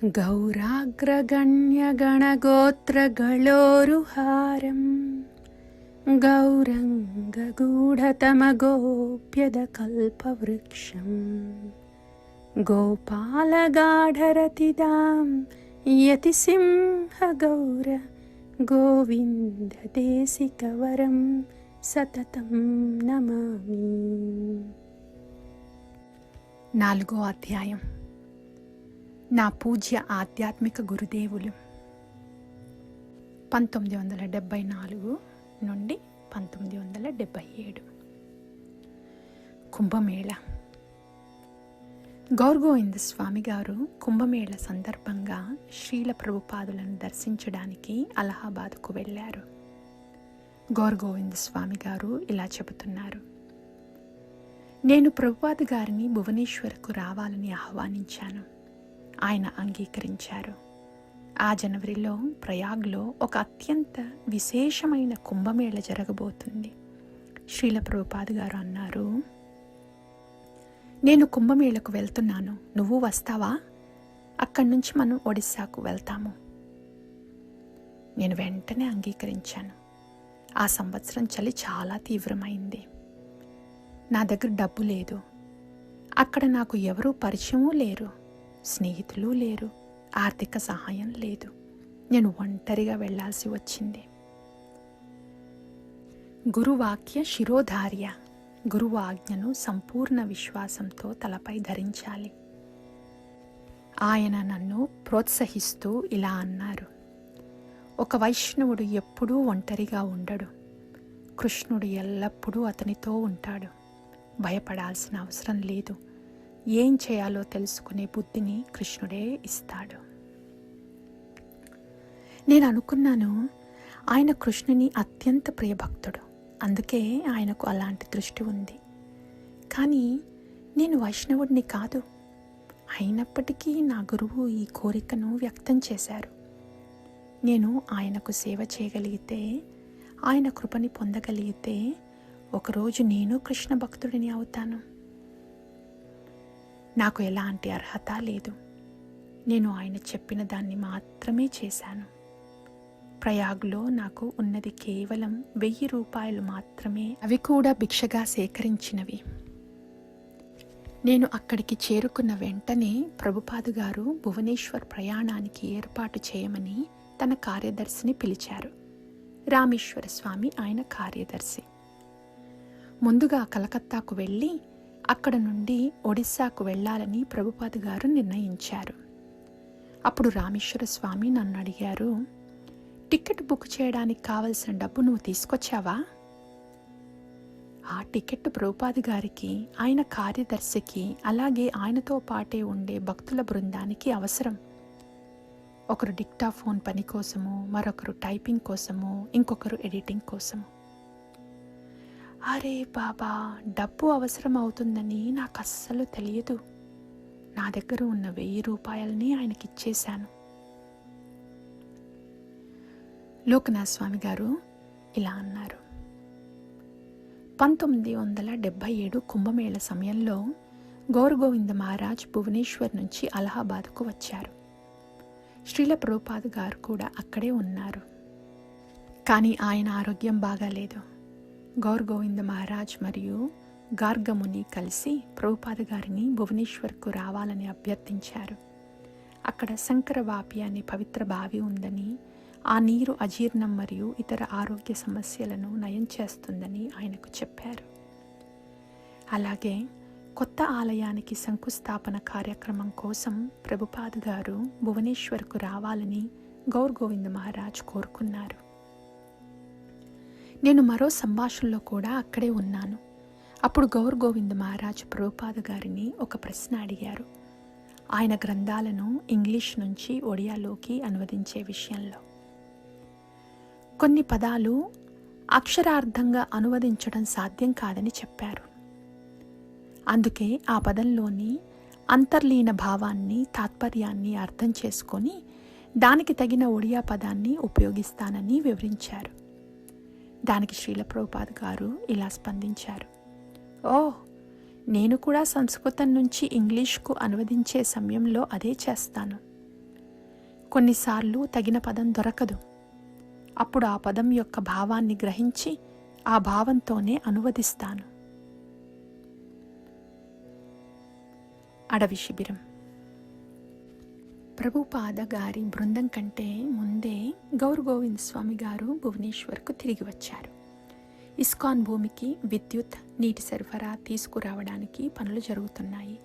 गौराग्रगण्यगणगोत्रगणोरुहारं गौरङ्गगूढतमगोप्यदकल्पवृक्षं गोपालगाढरतिदां यतिसिंहगौर गोविन्ददेशिकवरं सततं नमामि. 4వ అధ్యాయం. నా పూజ్య ఆధ్యాత్మిక గురుదేవులు 1974 నుండి 1977. కుంభమేళ. గౌరగోవింద స్వామి గారు కుంభమేళ సందర్భంగా శ్రీల ప్రభుపాదులను దర్శించడానికి అలహాబాద్కు వెళ్ళారు. గౌరగోవింద స్వామి గారు ఇలా చెబుతున్నారు: నేను ప్రభుపాద గారిని భువనేశ్వర్కు రావాలని ఆహ్వానించాను. ఆయన అంగీకరించారు. ఆ జనవరిలో ప్రయాగ్లో ఒక అత్యంత విశేషమైన కుంభమేళ జరగబోతుంది. శ్రీల ప్రభుపాద గారు అన్నారు, నేను కుంభమేళకు వెళ్తున్నాను, నువ్వు వస్తావా? అక్కడి నుంచి మనం ఒడిస్సాకు వెళ్తాము. నేను వెంటనే అంగీకరించాను. ఆ సంవత్సరం చలి చాలా తీవ్రమైంది. నా దగ్గర డబ్బు లేదు. అక్కడ నాకు ఎవరూ పరిచయమూ లేరు, స్నేహితులు లేరు, ఆర్థిక సహాయం లేదు. నేను ఒంటరిగా వెళ్లాల్సి వచ్చింది. గురువాక్య శిరోధార్య. గురువు ఆజ్ఞను సంపూర్ణ విశ్వాసంతో తలపై ధరించాలి. ఆయన నన్ను ప్రోత్సహిస్తూ ఇలా అన్నారు: ఒక వైష్ణవుడు ఎప్పుడూ ఒంటరిగా ఉండడు. కృష్ణుడు ఎల్లప్పుడూ అతనితో ఉంటాడు. భయపడాల్సిన అవసరం లేదు. ఏం చేయాలో తెలుసుకునే బుద్ధిని కృష్ణుడే ఇస్తాడు. నేను అనుకున్నాను, ఆయన కృష్ణుని అత్యంత ప్రియభక్తుడు, అందుకే ఆయనకు అలాంటి దృష్టి ఉంది. కానీ నేను వైష్ణవుడిని కాదు. అయినప్పటికీ నా గురువు ఈ కోరికను వ్యక్తం చేశారు. నేను ఆయనకు సేవ చేయగలిగితే, ఆయన కృపని పొందగలిగితే ఒకరోజు నేను కృష్ణ భక్తుడిని అవుతాను. నాకు ఎలాంటి అర్హత లేదు. నేను ఆయన చెప్పిన దాన్ని మాత్రమే చేశాను. ప్రయాగ్లో నాకు ఉన్నది కేవలం 1000 రూపాయలు మాత్రమే, అవి కూడా భిక్షగా సేకరించినవి. నేను అక్కడికి చేరుకున్న వెంటనే ప్రభుపాద గారు భువనేశ్వర్ ప్రయాణానికి ఏర్పాటు చేయమని తన కార్యదర్శిని పిలిచారు. రామేశ్వర స్వామి ఆయన కార్యదర్శి. ముందుగా కలకత్తాకు వెళ్ళి అక్కడ నుండి ఒడిస్సాకు వెళ్ళాలని ప్రభుపాద గారు నిర్ణయించారు. అప్పుడు రామేశ్వర స్వామి నన్ను అడిగారు, టికెట్ బుక్ చేయడానికి కావలసిన డబ్బు నువ్వు తీసుకొచ్చావా? ఆ టికెట్ ప్రభుపాద గారికి, ఆయన కార్యదర్శికి, అలాగే ఆయనతో పాటే ఉండే భక్తుల బృందానికి అవసరం. ఒకరు డిక్టాఫోన్ పని కోసము, మరొకరు టైపింగ్ కోసము, ఇంకొకరు ఎడిటింగ్ కోసము. అరే బాబా, డబ్బు అవసరం అవుతుందని నాకు అస్సలు తెలియదు. నా దగ్గర ఉన్న 1000 రూపాయలని ఆయనకి ఇచ్చేశాను. లోకనాథ్ స్వామి గారు ఇలా అన్నారు: 1977 కుంభమేళ సమయంలో గౌరగోవింద మహారాజ్ భువనేశ్వర్ నుంచి అలహాబాద్కు వచ్చారు. శ్రీల ప్రభుపాద గారు కూడా అక్కడే ఉన్నారు. కానీ ఆయన ఆరోగ్యం బాగాలేదు. గౌరగోవింద మహారాజ్ మరియు గార్గముని కలిసి ప్రభుపాద గారిని భువనేశ్వర్కు రావాలని అభ్యర్థించారు. అక్కడ శంకరవాపి అనే పవిత్ర బావి ఉందని, ఆ నీరు అజీర్ణం మరియు ఇతర ఆరోగ్య సమస్యలను నయం చేస్తుందని ఆయనకు చెప్పారు. అలాగే కొత్త ఆలయానికి శంకుస్థాపన కార్యక్రమం కోసం ప్రభుపాద గారు భువనేశ్వర్కు రావాలని గౌరగోవింద మహారాజ్ కోరుకున్నారు. నేను మరో సంభాషణలో కూడా అక్కడే ఉన్నాను. అప్పుడు గౌరగోవింద మహారాజ్ ప్రభుపాద గారిని ఒక ప్రశ్న అడిగారు, ఆయన గ్రంథాలను ఇంగ్లీష్ నుంచి ఒడియాలోకి అనువదించే విషయంలో. కొన్ని పదాలు అక్షరార్థంగా అనువదించడం సాధ్యం కాదని చెప్పారు. అందుకే ఆ పదంలోని అంతర్లీన భావాన్ని, తాత్పర్యాన్ని అర్థం చేసుకొని దానికి తగిన ఒడియా పదాన్ని ఉపయోగిస్తానని వివరించారు. దానికి శ్రీల ప్రభుపాద గారు ఇలా స్పందించారు: ఓహ్, నేను కూడా సంస్కృతం నుంచి ఇంగ్లీష్కు అనువదించే సమయంలో అదే చేస్తాను. కొన్నిసార్లు తగిన పదం దొరకదు. అప్పుడు ఆ పదం యొక్క భావాన్ని గ్రహించి ఆ భావంతోనే అనువదిస్తాను. అడవి శిబిరం. ప్రభుపాద గారి బృందం కంటే ముందే గౌర్ గోవింద్ స్వామి గారు భువనేశ్వర్కు తిరిగి వచ్చారు. ఇస్కాన్ భూమికి విద్యుత్, నీటి సరఫరా తీసుకురావడానికి పనులు జరుగుతున్నాయి.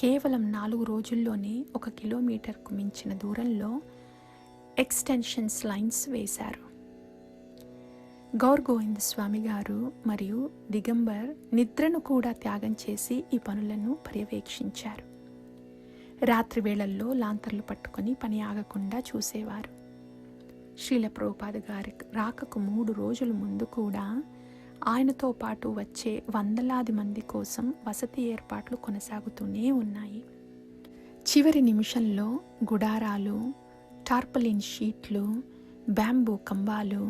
కేవలం 4 రోజుల్లోనే 1 కిలోమీటర్కు మించిన దూరంలో ఎక్స్టెన్షన్స్ లైన్స్ వేశారు. గౌర్ గోవింద్ స్వామి గారు మరియు దిగంబర్ నిద్రను కూడా త్యాగం చేసి ఈ పనులను పర్యవేక్షించారు. రాత్రి వేళల్లో లాంతర్లు పట్టుకొని పని ఆగకుండా చూసేవారు. శ్రీల ప్రభుపాద గారి రాకకు 3 రోజుల ముందు కూడా ఆయనతో పాటు వచ్చే వందలాది మంది కోసం వసతి ఏర్పాట్లు కొనసాగుతూనే ఉన్నాయి. చివరి నిమిషంలో గుడారాలు, టార్పలిన్ షీట్లు, బ్యాంబూ కంబాలు,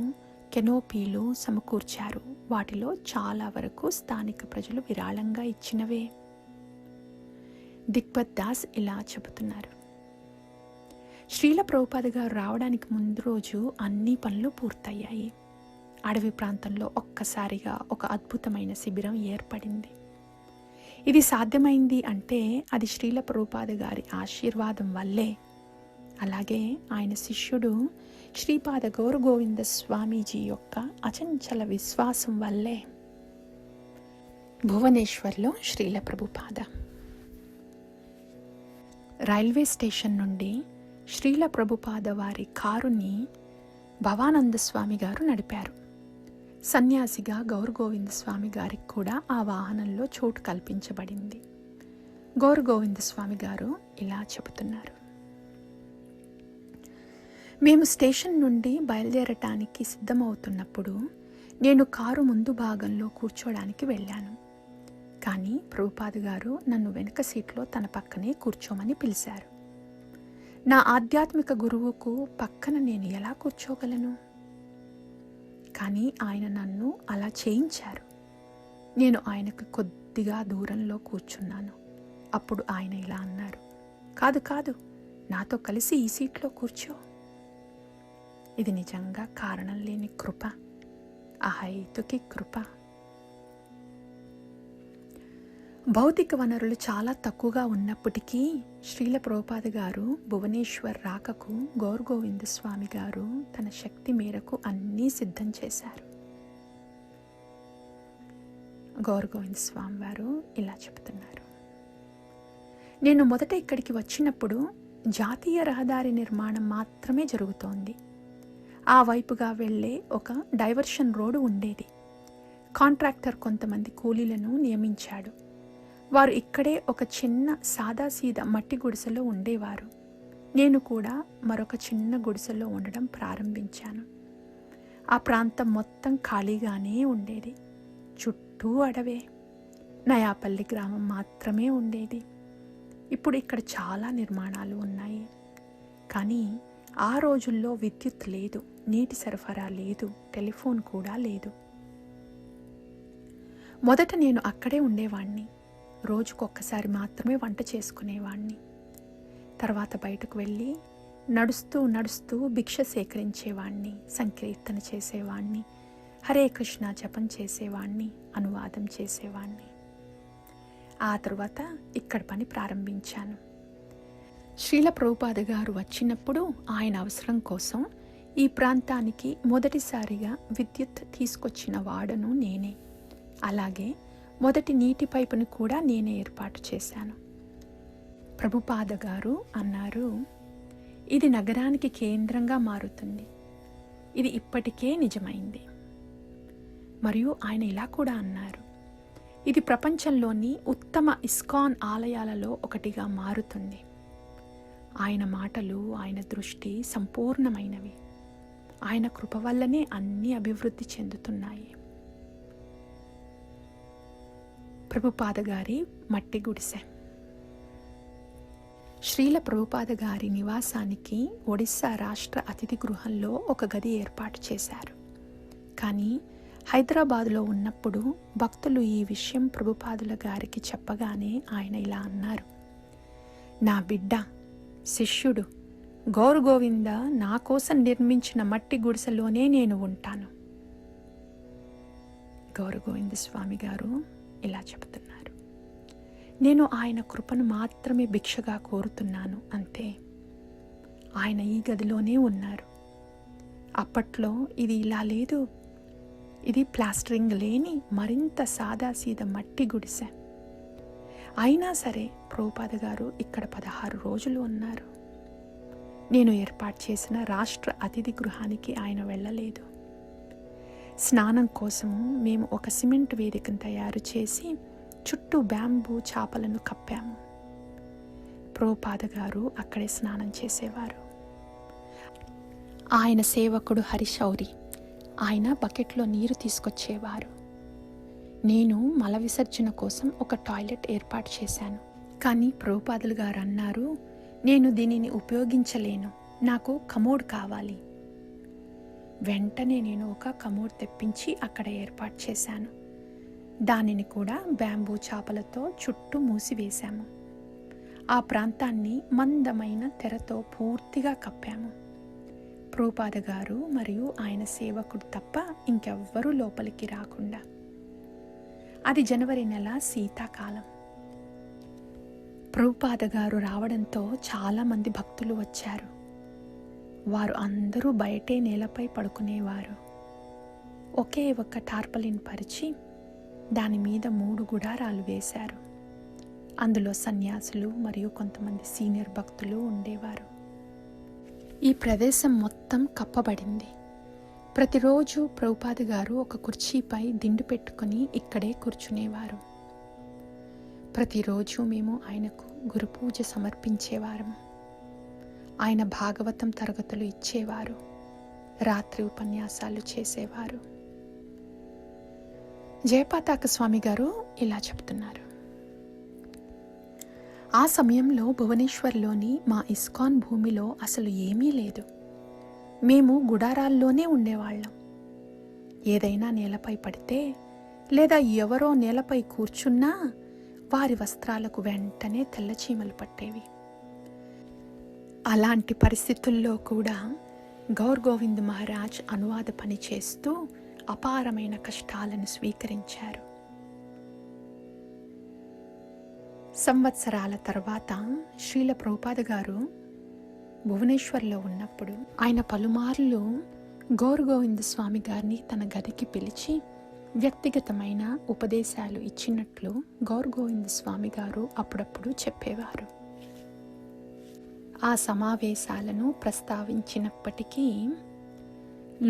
కెనోపీలు సమకూర్చారు. వాటిలో చాలా వరకు స్థానిక ప్రజలు విరాళంగా ఇచ్చినవే. దిగ్బత్ దాస్ ఇలా చెబుతున్నారు. శ్రీల ప్రభుపాద గారు రావడానికి ముందు రోజు అన్ని పనులు పూర్తయ్యాయి. అడవి ప్రాంతంలో ఒక్కసారిగా ఒక అద్భుతమైన శిబిరం ఏర్పడింది. ఇది సాధ్యమైంది అంటే అది శ్రీల ప్రభుపాద గారి ఆశీర్వాదం వల్లే. అలాగే ఆయన శిష్యుడు శ్రీపాద గౌర్ గోవింద స్వామీజీ యొక్క అచంచల విశ్వాసం వల్లే. భువనేశ్వర్లో శ్రీల ప్రభుపాద. రైల్వే స్టేషన్ నుండి శ్రీల ప్రభుపాద వారి కారుని భవానంద స్వామి గారు నడిపారు. సన్యాసిగా గౌర్ గోవింద స్వామి గారికి కూడా ఆ వాహనంలో చోటు కల్పించబడింది. గౌర్ గోవింద స్వామి గారు ఇలా చెబుతున్నారు. మేము స్టేషన్ నుండి బయలుదేరటానికి సిద్ధమవుతున్నప్పుడు నేను కారు ముందు భాగంలో కూర్చోడానికి వెళ్ళాను. కానీ ప్రభుపాద గారు నన్ను వెనుక సీట్లో తన పక్కనే కూర్చోమని పిలిచారు. నా ఆధ్యాత్మిక గురువుకు పక్కన నేను ఎలా కూర్చోగలను? కానీ ఆయన నన్ను అలా చేయించారు. నేను ఆయనకు కొద్దిగా దూరంలో కూర్చున్నాను. అప్పుడు ఆయన ఇలా అన్నారు, కాదు కాదు, నాతో కలిసి ఈ సీట్లో కూర్చో. ఇది నిజంగా కారణం లేని కృప, అహైతుకి కృప. భౌతిక వనరులు చాలా తక్కువగా ఉన్నప్పటికీ శ్రీల ప్రభుపాద గారు భువనేశ్వర్ రాకకు గౌర్ గోవింద స్వామి గారు తన శక్తి మేరకు అన్నీ సిద్ధం చేశారు. గౌర్ గోవింద స్వామి వారు ఇలా చెబుతున్నారు. నేను మొదట ఇక్కడికి వచ్చినప్పుడు జాతీయ రహదారి నిర్మాణం మాత్రమే జరుగుతోంది. ఆ వైపుగా వెళ్ళే ఒక డైవర్షన్ రోడ్డు ఉండేది. కాంట్రాక్టర్ కొంతమంది కూలీలను నియమించాడు. వారు ఇక్కడే ఒక చిన్న సాదాసీదా మట్టి గుడిసెలో ఉండేవారు. నేను కూడా మరొక చిన్న గుడిసెలో ఉండడం ప్రారంభించాను. ఆ ప్రాంతం మొత్తం ఖాళీగానే ఉండేది. చుట్టూ అడవే. నయాపల్లి గ్రామం మాత్రమే ఉండేది. ఇప్పుడు ఇక్కడ చాలా నిర్మాణాలు ఉన్నాయి. కానీ ఆ రోజుల్లో విద్యుత్ లేదు, నీటి సరఫరా లేదు, టెలిఫోన్ కూడా లేదు. మొదట నేను అక్కడే ఉండేవాణ్ణి. రోజుకొక్కసారి మాత్రమే వంట చేసుకునేవాణ్ణి. తర్వాత బయటకు వెళ్ళి నడుస్తూ నడుస్తూ భిక్ష సేకరించేవాణ్ణి, సంకీర్తన చేసేవాణ్ణి, హరే కృష్ణ జపం చేసేవాణ్ణి, అనువాదం చేసేవాణ్ణి. ఆ తరువాత ఇక్కడ పని ప్రారంభించాను. శ్రీల ప్రభుపాద గారు వచ్చినప్పుడు ఆయన అవసరం కోసం ఈ ప్రాంతానికి మొదటిసారిగా విద్యుత్ తీసుకొచ్చిన వాడను నేనే. అలాగే మొదటి నీటి పైపును కూడా నేనే ఏర్పాటు చేశాను. ప్రభుపాద గారు అన్నారు, ఇది నగరానికి కేంద్రంగా మారుతుంది. ఇది ఇప్పటికే నిజమైంది. మరియు ఆయన ఇలా కూడా అన్నారు, ఇది ప్రపంచంలోని ఉత్తమ ఇస్కాన్ ఆలయాలలో ఒకటిగా మారుతుంది. ఆయన మాటలు, ఆయన దృష్టి సంపూర్ణమైనవి. ఆయన కృప వల్లనే అన్నీ అభివృద్ధి చెందుతున్నాయి. ప్రభుపాద గారి మట్టి గుడిసె. శ్రీల ప్రభుపాద గారి నివాసానికి ఒడిస్సా రాష్ట్ర అతిథి గృహంలో ఒక గది ఏర్పాటు చేశారు. కానీ హైదరాబాదులో ఉన్నప్పుడు భక్తులు ఈ విషయం ప్రభుపాదుల గారికి చెప్పగానే ఆయన ఇలా అన్నారు, నా బిడ్డ, శిష్యుడు, గౌరగోవింద నా కోసం నిర్మించిన మట్టి గుడిసెలోనే నేను ఉంటాను. గౌరగోవింద స్వామి గారు ఇలా చెబుతున్నారు. నేను ఆయన కృపను మాత్రమే భిక్షగా కోరుతున్నాను, అంతే. ఆయన ఈ గదిలోనే ఉన్నారు. అప్పట్లో ఇది ఇలా లేదు. ఇది ప్లాస్టరింగ్ లేని మరింత సాదాసీద మట్టి గుడిసె. అయినా సరే ప్రభుపాద గారు ఇక్కడ 16 రోజులు ఉన్నారు. నేను ఏర్పాటు చేసిన రాష్ట్ర అతిథి గృహానికి ఆయన వెళ్ళలేదు. స్నానం కోసము మేము ఒక సిమెంట్ వేదికను తయారు చేసి చుట్టూ బ్యాంబూ చాపలను కప్పాము. ప్రభుపాద గారు అక్కడే స్నానం చేసేవారు. ఆయన సేవకుడు హరిశౌరి, ఆయన బకెట్లో నీరు తీసుకొచ్చేవారు. నేను మల విసర్జన కోసం ఒక టాయిలెట్ ఏర్పాటు చేశాను. కానీ ప్రభుపాదులు గారు అన్నారు, నేను దీనిని ఉపయోగించలేను, నాకు కమోడ్ కావాలి. వెంటనే నేను ఒక కమోడ్ తెప్పించి అక్కడ ఏర్పాటు చేశాను. దానిని కూడా బ్యాంబూ చాపలతో చుట్టూ మూసివేశాము. ఆ ప్రాంతాన్ని మందమైన తెరతో పూర్తిగా కప్పాము. ప్రభుపాద గారు మరియు ఆయన సేవకుడు తప్ప ఇంకెవ్వరూ లోపలికి రాకుండా. అది జనవరి నెల శీతాకాలం. ప్రభుపాద గారు రావడంతో చాలామంది భక్తులు వచ్చారు. వారు అందరూ బయటే నేలపై పడుకునేవారు. ఒకే ఒక్క టార్పలిన్ పరిచి దాని మీద 3 గుడారాలు వేశారు. అందులో సన్యాసులు మరియు కొంతమంది సీనియర్ భక్తులు ఉండేవారు. ఈ ప్రదేశం మొత్తం కప్పబడింది. ప్రతిరోజు ప్రభుపాద గారు ఒక కుర్చీపై దిండు పెట్టుకుని ఇక్కడే కూర్చునేవారు. ప్రతిరోజు మేము ఆయనకు గురుపూజ సమర్పించేవారము. ఆయన భాగవతం తరగతులు ఇచ్చేవారు. రాత్రి ఉపన్యాసాలు చేసేవారు. జయపాతాక స్వామి గారు ఇలా చెప్తున్నారు. ఆ సమయంలో భువనేశ్వర్లోని మా ఇస్కాన్ భూమిలో అసలు ఏమీ లేదు. మేము గుడారాల్లోనే ఉండేవాళ్ళం. ఏదైనా నేలపై పడితే లేదా ఎవరో నేలపై కూర్చున్నా వారి వస్త్రాలకు వెంటనే తెల్లచీమలు పట్టేవి. అలాంటి పరిస్థితుల్లో కూడా గౌర్ గోవింద్ మహారాజ్ అనువాద పని చేస్తూ అపారమైన కష్టాలను స్వీకరించారు. సంవత్సరాల తర్వాత శ్రీల ప్రభుపాద గారు భువనేశ్వర్లో ఉన్నప్పుడు ఆయన పలుమార్లు గౌర్ గోవింద స్వామి గారిని తన గదికి పిలిచి వ్యక్తిగతమైన ఉపదేశాలు ఇచ్చినట్లు గౌర్ గోవింద స్వామి గారు అప్పుడప్పుడు చెప్పేవారు. ఆ సమావేశాలను ప్రస్తావించినప్పటికీ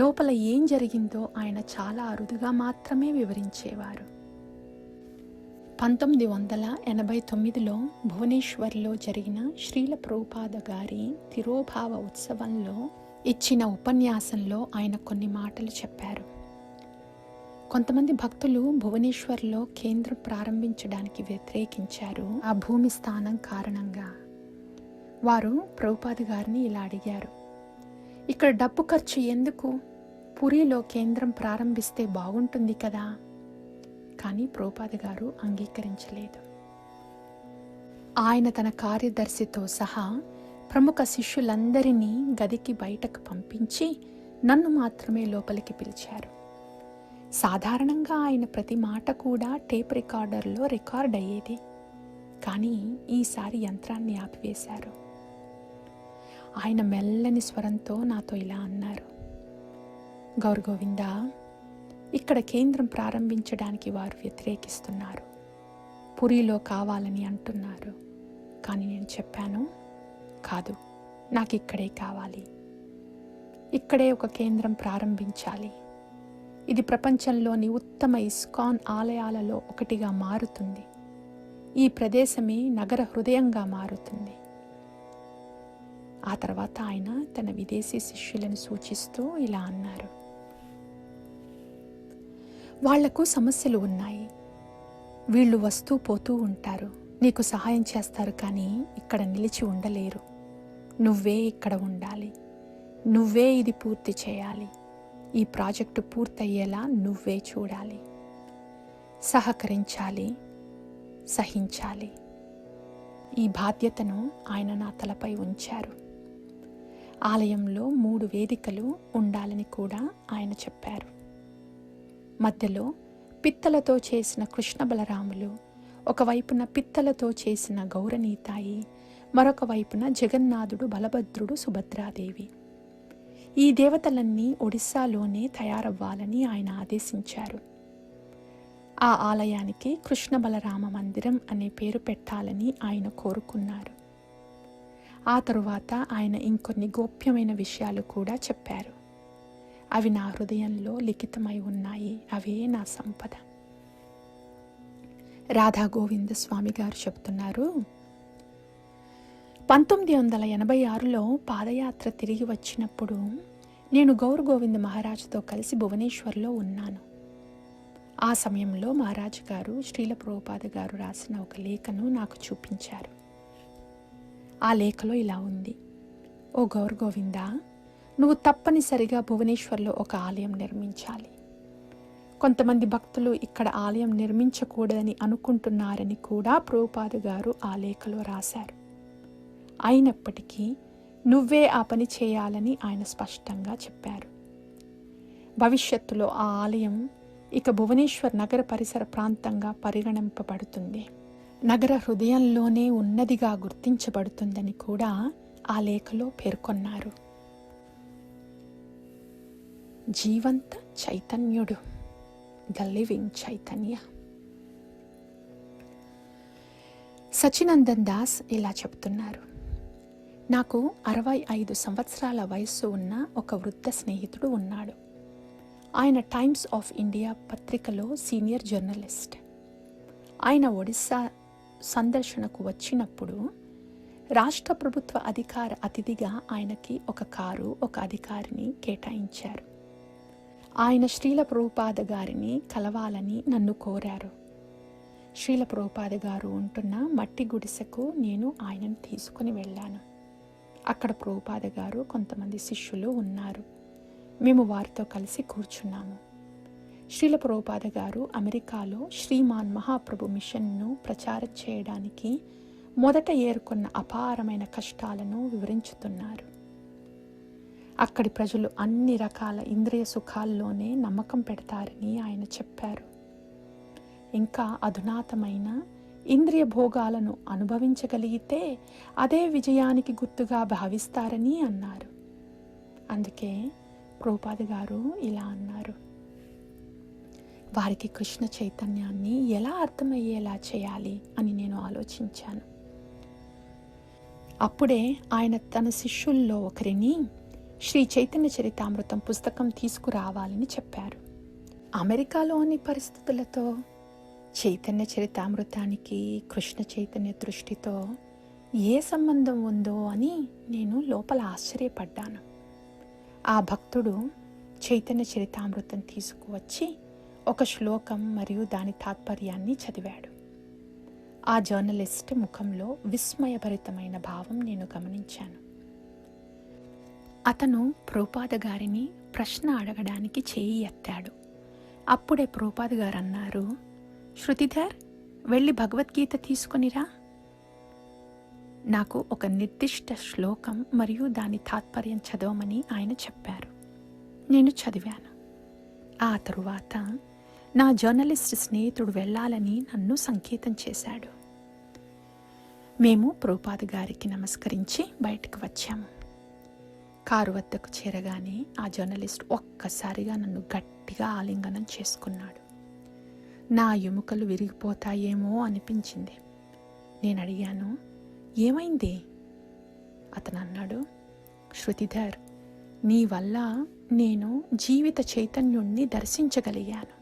లోపల ఏం జరిగిందో ఆయన చాలా అరుదుగా మాత్రమే వివరించేవారు. 1989లో భువనేశ్వర్లో జరిగిన శ్రీల ప్రభుపాద గారి తిరోభావ ఉత్సవంలో ఇచ్చిన ఉపన్యాసంలో ఆయన కొన్ని మాటలు చెప్పారు. కొంతమంది భక్తులు భువనేశ్వర్లో కేంద్రం ప్రారంభించడానికి వ్యతిరేకించారు. ఆ భూమి స్థానం కారణంగా వారు ప్రభుపాద గారిని ఇలా అడిగారు, ఇక్కడ డబ్బు ఖర్చు ఎందుకు? పురిలో కేంద్రం ప్రారంభిస్తే బాగుంటుంది కదా. కానీ ప్రభుపాద గారు అంగీకరించలేదు. ఆయన తన కార్యదర్శితో సహా ప్రముఖ శిష్యులందరినీ గదికి బయటకు పంపించి నన్ను మాత్రమే లోపలికి పిలిచారు. సాధారణంగా ఆయన ప్రతి మాట కూడా టేప్ రికార్డర్లో రికార్డ్ అయ్యేది. కానీ ఈసారి యంత్రాన్ని ఆపివేశారు. ఆయన మెల్లని స్వరంతో నాతో ఇలా అన్నారు, గౌర్ గోవింద, ఇక్కడ కేంద్రం ప్రారంభించడానికి వారు వ్యతిరేకిస్తున్నారు. పురిలో కావాలని అంటున్నారు. కానీ నేను చెప్పాను, కాదు, నాకు ఇక్కడే కావాలి. ఇక్కడే ఒక కేంద్రం ప్రారంభించాలి. ఇది ప్రపంచంలోని ఉత్తమ ఇస్కాన్ ఆలయాలలో ఒకటిగా మారుతుంది. ఈ ప్రదేశమే నగర హృదయంగా మారుతుంది. ఆ తర్వాత ఆయన తన విదేశీ శిష్యులను సూచిస్తూ ఇలా అన్నారు, వాళ్లకు సమస్యలు ఉన్నాయి. వీళ్ళు వస్తూ పోతూ ఉంటారు. నీకు సహాయం చేస్తారు, కానీ ఇక్కడ నిలిచి ఉండలేరు. నువ్వే ఇక్కడ ఉండాలి. నువ్వే ఇది పూర్తి చేయాలి. ఈ ప్రాజెక్టు పూర్తయ్యేలా నువ్వే చూడాలి. సహకరించాలి, సహించాలి. ఈ బాధ్యతను ఆయన నా తలపై ఉంచారు. ఆలయంలో 3 వేదికలు ఉండాలని కూడా ఆయన చెప్పారు. మధ్యలో పిత్తలతో చేసిన కృష్ణ బలరాములు, ఒకవైపున పిత్తలతో చేసిన గౌరనీతాయి, మరొక వైపున జగన్నాథుడు, బలభద్రుడు, సుభద్రాదేవి. ఈ దేవతలన్నీ ఒడిస్సాలోనే తయారవ్వాలని ఆయన ఆదేశించారు. ఆ ఆలయానికి కృష్ణ బలరామ మందిరం అనే పేరు పెట్టాలని ఆయన కోరుకున్నారు. ఆ తరువాత ఆయన ఇంకొన్ని గోప్యమైన విషయాలు కూడా చెప్పారు. అవి నా హృదయంలో లిఖితమై ఉన్నాయి. అవే నా సంపద. రాధా గోవింద స్వామి గారు చెప్తున్నారు, 1986లో పాదయాత్ర తిరిగి వచ్చినప్పుడు నేను గౌర్ గోవింద్ మహారాజుతో కలిసి భువనేశ్వర్లో ఉన్నాను. ఆ సమయంలో మహారాజు గారు శ్రీల ప్రభుపాద గారు రాసిన ఒక లేఖను నాకు చూపించారు. ఆ లేఖలో ఇలా ఉంది: ఓ గౌర్ గోవింద, నువ్వు తప్పనిసరిగా భువనేశ్వర్లో ఒక ఆలయం నిర్మించాలి. కొంతమంది భక్తులు ఇక్కడ ఆలయం నిర్మించకూడదని అనుకుంటున్నారని కూడా ప్రభుపాద గారు ఆ లేఖలో రాశారు. అయినప్పటికీ నువ్వే ఆ పని చేయాలని ఆయన స్పష్టంగా చెప్పారు. భవిష్యత్తులో ఆ ఆలయం ఇక భువనేశ్వర్ నగర పరిసర ప్రాంతంగా పరిగణింపబడుతుంది, నగర హృదయంలోనే ఉన్నదిగా గుర్తించబడుతుందని కూడా ఆ లేఖలో పేర్కొన్నారు. జీవంత చైతన్యుడు, ద లివింగ్ చైతన్య. సచినందన్ దాస్ ఇలా చెప్తున్నారు, నాకు 65 సంవత్సరాల వయస్సు ఉన్న ఒక వృద్ధ స్నేహితుడు ఉన్నాడు. ఆయన టైమ్స్ ఆఫ్ ఇండియా పత్రికలో సీనియర్ జర్నలిస్ట్. ఆయన ఒడిస్సా సందర్శనకు వచ్చినప్పుడు రాష్ట్ర ప్రభుత్వ అధికార అతిథిగా ఆయనకి ఒక కారు, ఒక అధికారిని కేటాయించారు. ఆయన శ్రీల ప్రభుపాద గారిని కలవాలని నన్ను కోరారు. శ్రీల ప్రభుపాద గారు ఉంటున్న మట్టి గుడిసెకు నేను ఆయనను తీసుకుని వెళ్ళాను. అక్కడ ప్రభుపాద గారు, కొంతమంది శిష్యులు ఉన్నారు. మేము వారితో కలిసి కూర్చున్నాము. శ్రీల ప్రభుపాద గారు అమెరికాలో శ్రీమాన్ మహాప్రభు మిషన్ను ప్రచారం చేయడానికి మొదట ఏర్కొన్న అపారమైన కష్టాలను వివరించుతున్నారు. అక్కడి ప్రజలు అన్ని రకాల ఇంద్రియ సుఖాల్లోనే నమ్మకం పెడతారని ఆయన చెప్పారు. ఇంకా అధునాతమైన ఇంద్రియ భోగాలను అనుభవించగలిగితే అదే విజయానికి గుర్తుగా భావిస్తారని అన్నారు. అందుకే ప్రభుపాద గారు ఇలా అన్నారు, వారికి కృష్ణ చైతన్యాన్ని ఎలా అర్థమయ్యేలా చేయాలి అని నేను ఆలోచించాను. అప్పుడే ఆయన తన శిష్యుల్లో ఒకరిని శ్రీ చైతన్య చరితామృతం పుస్తకం తీసుకురావాలని చెప్పారు. అమెరికాలోని పరిస్థితులతో చైతన్య చరితామృతానికి కృష్ణ చైతన్య దృష్టితో ఏ సంబంధం ఉందో అని నేను లోపల ఆశ్చర్యపడ్డాను. ఆ భక్తుడు చైతన్య చరితామృతం తీసుకువచ్చి ఒక శ్లోకం మరియు దాని తాత్పర్యాన్ని చదివాడు. ఆ జర్నలిస్ట్ ముఖంలో విస్మయభరితమైన భావం నేను గమనించాను. అతను ప్రభుపాద గారిని ప్రశ్న అడగడానికి చేయి ఎత్తాడు. అప్పుడే ప్రభుపాద గారు అన్నారు, శృతిధర్, వెళ్ళి భగవద్గీత తీసుకొనిరా. నాకు ఒక నిర్దిష్ట శ్లోకం మరియు దాని తాత్పర్యం చదవమని ఆయన చెప్పారు. నేను చదివాను. ఆ తరువాత నా జర్నలిస్ట్ స్నేహితుడు వెళ్ళాలని నన్ను సంకేతం చేశాడు. మేము ప్రభుపాద గారికి నమస్కరించి బయటకు వచ్చాము. కారు వద్దకు చేరగానే ఆ జర్నలిస్ట్ ఒక్కసారిగా నన్ను గట్టిగా ఆలింగనం చేసుకున్నాడు. నా ఎముకలు విరిగిపోతాయేమో అనిపించింది. నేను అడిగాను, ఏమైంది? అతను అన్నాడు, శృతిధర్, నీ వల్ల నేను జీవిత చైతన్యుణ్ణి దర్శించగలిగాను.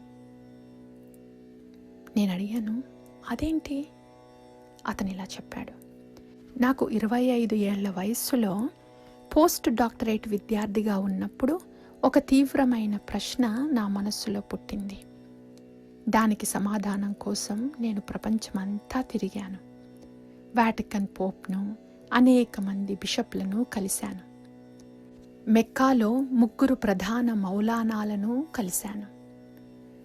నేను అడిగాను, అదేంటి? అతను ఇలా చెప్పాడు, నాకు 25 ఏళ్ల వయస్సులో పోస్ట్ డాక్టరేట్ విద్యార్థిగా ఉన్నప్పుడు ఒక తీవ్రమైన ప్రశ్న నా మనస్సులో పుట్టింది. దానికి సమాధానం కోసం నేను ప్రపంచమంతా తిరిగాను. వాటికన్ పోప్ను, అనేక మంది బిషప్లను కలిశాను. మెక్కాలో 3 ప్రధాన మౌలానాలను కలిశాను.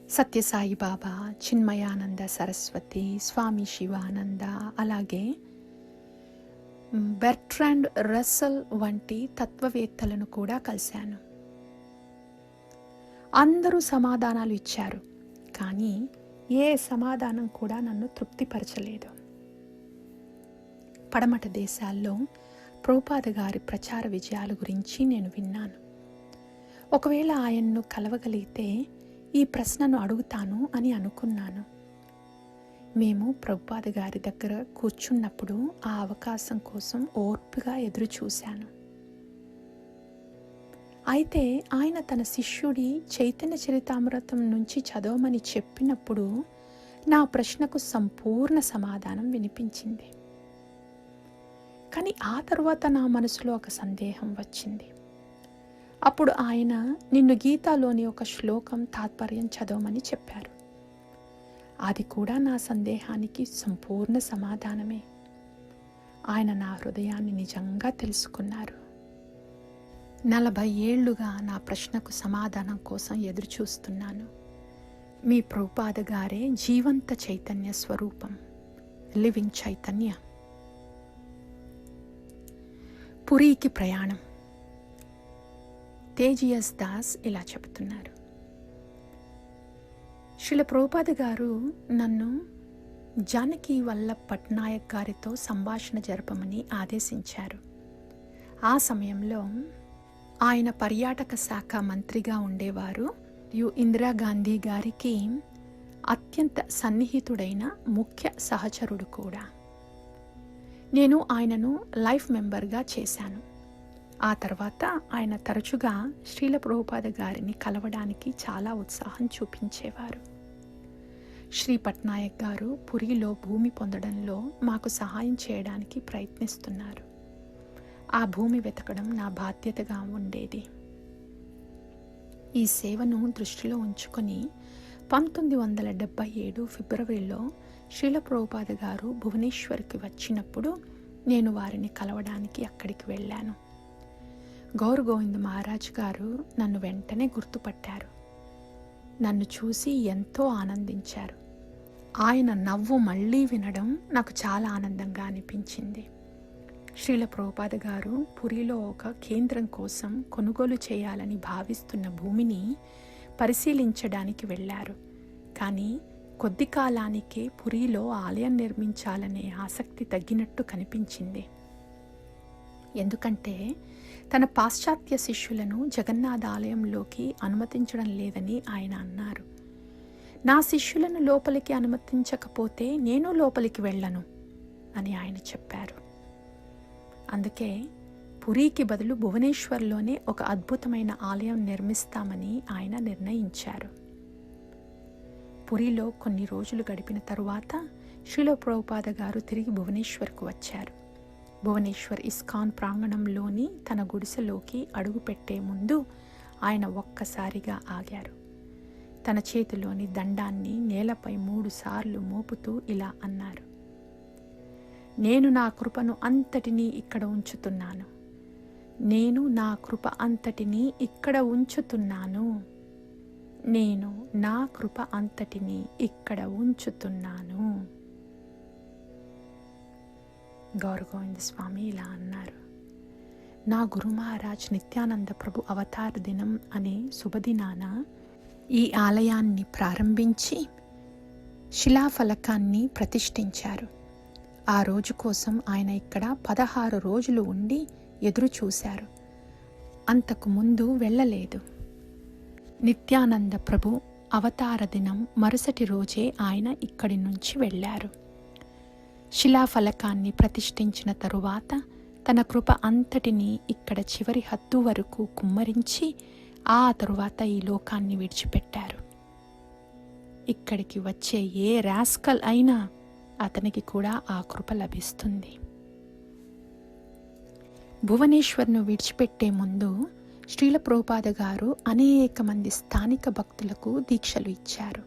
సత్యసాయి బాబా, చిన్మయానంద సరస్వతి, స్వామి శివానంద, అలాగే బెర్ట్రాండ్ రస్సెల్ వంటి తత్వవేత్తలను కూడా కలిశాను. అందరూ సమాధానాలు ఇచ్చారు, కానీ ఏ సమాధానం కూడా నన్ను తృప్తిపరచలేదు. పడమట దేశాల్లో ప్రభుపాద గారి ప్రచార విజయాల గురించి నేను విన్నాను. ఒకవేళ ఆయన్ను కలవగలిగితే ఈ ప్రశ్నను అడుగుతాను అని అనుకున్నాను. మేము ప్రభుపాద గారి దగ్గర కూర్చున్నప్పుడు ఆ అవకాశం కోసం ఓర్పుగా ఎదురు చూశాను. అయితే ఆయన తన శిష్యుడి చైతన్య చరితామృతం నుంచి చదవమని చెప్పినప్పుడు నా ప్రశ్నకు సంపూర్ణ సమాధానం వినిపించింది. కానీ ఆ తరువాత నా మనసులో ఒక సందేహం వచ్చింది. అప్పుడు ఆయన నిన్ను గీతాలోని ఒక శ్లోకం తాత్పర్యం చదవమని చెప్పారు. అది కూడా నా సందేహానికి సంపూర్ణ సమాధానమే. ఆయన నా హృదయాన్ని నిజంగా తెలుసుకున్నారు. 40 ఏళ్లుగా నా ప్రశ్నకు సమాధానం కోసం ఎదురు చూస్తున్నాను. మీ ప్రభుపాద గారే జీవంత చైతన్య స్వరూపం, లివింగ్ చైతన్య. పురికి ప్రయాణం. తేజియస్ దాస్ ఇలా చెబుతున్నారు. శ్రీల ప్రభుపాద గారు నన్ను జానకి వల్లభ్ పట్నాయక్ గారితో సంభాషణ జరపమని ఆదేశించారు. ఆ సమయంలో ఆయన పర్యాటక శాఖ మంత్రిగా ఉండేవారు. ఇందిరాగాంధీ గారికి అత్యంత సన్నిహితుడైన ముఖ్య సహచరుడు కూడా. నేను ఆయనను లైఫ్ మెంబర్గా చేశాను. ఆ తర్వాత ఆయన తరచుగా శ్రీల ప్రభుపాద గారిని కలవడానికి చాలా ఉత్సాహం చూపించేవారు. శ్రీ పట్నాయక్ గారు పురిలో భూమి పొందడంలో మాకు సహాయం చేయడానికి ప్రయత్నిస్తున్నారు. ఆ భూమి వెతకడం నా బాధ్యతగా ఉండేది. ఈ సేవను దృష్టిలో ఉంచుకొని 1977 ఫిబ్రవరిలో శ్రీల ప్రభుపాద గారు భువనేశ్వర్కి వచ్చినప్పుడు నేను వారిని కలవడానికి అక్కడికి వెళ్ళాను. గౌర్ గోవింద్ మహారాజ్ గారు నన్ను వెంటనే గుర్తుపట్టారు. నన్ను చూసి ఎంతో ఆనందించారు. ఆయన నవ్వు మళ్ళీ వినడం నాకు చాలా ఆనందంగా అనిపించింది. శ్రీల ప్రభుపాద గారు పురిలో ఒక కేంద్రం కోసం కొనుగోలు చేయాలని భావిస్తున్న భూమిని పరిశీలించడానికి వెళ్ళారు. కానీ కొద్ది కాలానికే పురిలో ఆలయం నిర్మించాలనే ఆసక్తి తగ్గినట్టు కనిపించింది. ఎందుకంటే తన పాశ్చాత్య శిష్యులను జగన్నాథ ఆలయంలోకి అనుమతించడం లేదని ఆయన అన్నారు. నా శిష్యులను లోపలికి అనుమతించకపోతే నేను లోపలికి వెళ్ళను అని ఆయన చెప్పారు. అందుకే పురికి బదులు భువనేశ్వర్లోనే ఒక అద్భుతమైన ఆలయం నిర్మిస్తామని ఆయన నిర్ణయించారు. పురిలో కొన్ని రోజులు గడిపిన తరువాత శ్రీల ప్రభుపాద గారు తిరిగి భువనేశ్వర్కు వచ్చారు. భువనేశ్వర్ ఇస్కాన్ ప్రాంగణంలోని తన గుడిసెలోకి అడుగుపెట్టే ముందు ఆయన ఒక్కసారిగా ఆగారు. తన చేతిలోని దండాన్ని నేలపై 3 సార్లు మోపుతూ ఇలా అన్నారు. నేను నా కృపను అంతటినీ ఇక్కడ ఉంచుతున్నాను. నేను నా కృప అంతటినీ ఇక్కడ ఉంచుతున్నాను. నేను నా కృప అంతటినీ ఇక్కడ ఉంచుతున్నాను. గౌర్ గోవింద స్వామి ఇలా అన్నారు. నా గురు మహారాజ్ నిత్యానంద ప్రభు అవతార దినం అనే శుభదినాన ఈ ఆలయాన్ని ప్రారంభించి శిలాఫలకాన్ని ప్రతిష్ఠించారు. ఆ రోజు కోసం ఆయన ఇక్కడ 16 రోజులు ఉండి ఎదురు చూశారు. అంతకు ముందు వెళ్ళలేదు. నిత్యానంద ప్రభు అవతార దినం మరుసటి రోజే ఆయన ఇక్కడి నుంచి వెళ్ళారు. శిలాఫలకాన్ని ప్రతిష్ఠించిన తరువాత తన కృప అంతటినీ ఇక్కడ చివరి హద్దు వరకు కుమ్మరించి ఆ తరువాత ఈ లోకాన్ని విడిచిపెట్టారు. ఇక్కడికి వచ్చే ఏ రాస్కల్ అయినా అతనికి కూడా ఆ కృప లభిస్తుంది. భువనేశ్వర్ను విడిచిపెట్టే ముందు శ్రీల ప్రభుపాద గారు అనేక మంది స్థానిక భక్తులకు దీక్షలు ఇచ్చారు.